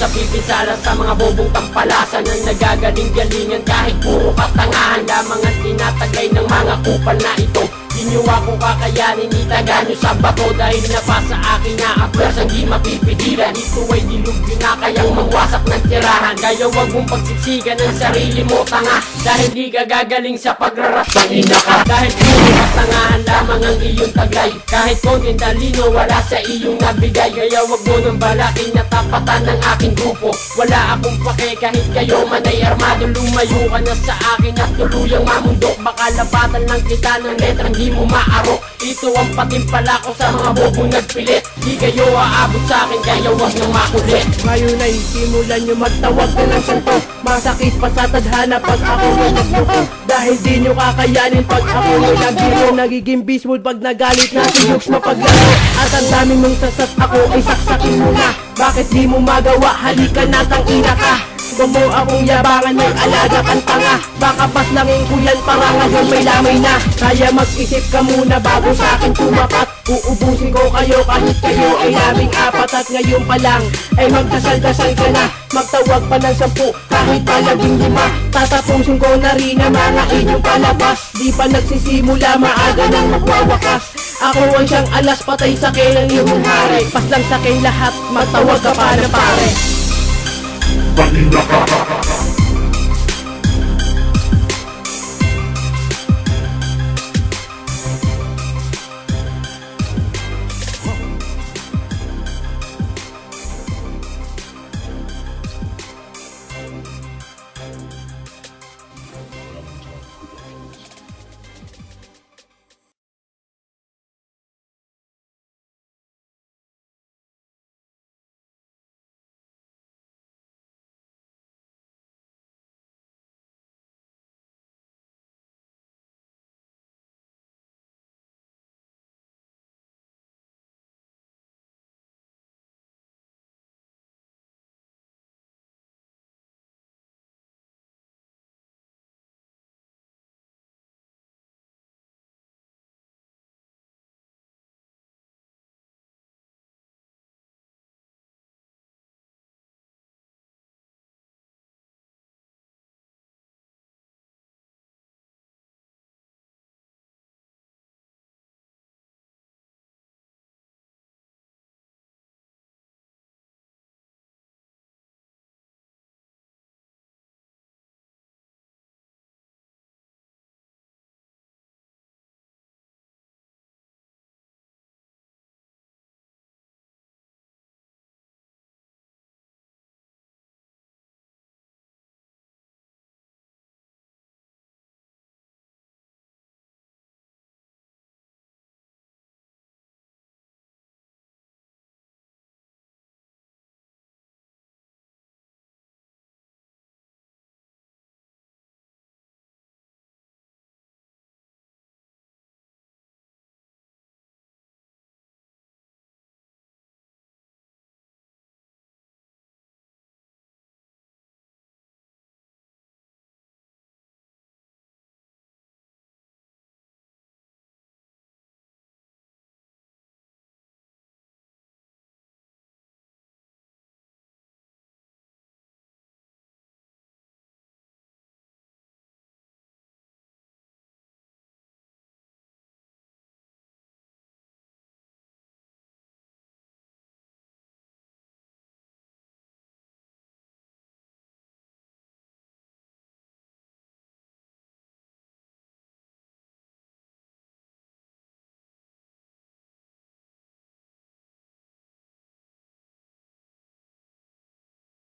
kapipinsala sa mga bobong tampalasan ng nagagaling-galingan kahit puro katangahan lamang ang tinatagay ng mga kupal na ito. Di nyo ako kakayanin, itaga nyo sa bato dahil napasa akin na atlas ang di mapipigilan. Ito ay dilugyo na kayang mangwasak ng tirahan. Kaya wag mong pagsiksikan ng sarili mo, tanga, dahil di ka gagaling sa pagrarap ng ina ka. Dahil puro katangahan lamang ang iyong taglay, kahit konting talino wala sa iyong nabigay. Kaya wag mo nang balakin na tapatan ng aking grupo. Wala akong pake kahit kayo man ay armado. Lumayo ka na sa akin at tuluyang mamundok. Baka lapatan lang kita ng letrang di mo maarok. Ito ang patimpala ko sa mga bobong nagpilit. Di kayo aabot sa akin kaya wag nang makulit. Ngayon ay simulan nyo magtawag na ng santo. Masakit pa sa tadhana pag ako nagsuko. Dahil di nyo kakayanin pag ako nagbiro. Nagiging bismol pag nagalit na si Jukes mapaglaro. At ang daming mong sasat ako ay saksakin mo na. Bakit di mo magawa? Halika na tangina ka. Huwag mo akong yabangan, may alaga kang tanga. Baka pas langin ko yan para ngayon may lamay na. Kaya mag-isip ka muna bago sa akin tumapat. Uubusin ko kayo kahit kayo ay naming apat. At ngayon pa lang ay magdasal-dasal ka na. Magtawag pa ng 10 kahit pa naging 5. Tatapusin ko na rin ang mga inyong palabas. Di pa nagsisimula, maaga nang magwawakas. Ako ang siyang alas, patay sa kailang iyong hari. Pas lang sa kay lahat, magtawag ka pa na pare. Pag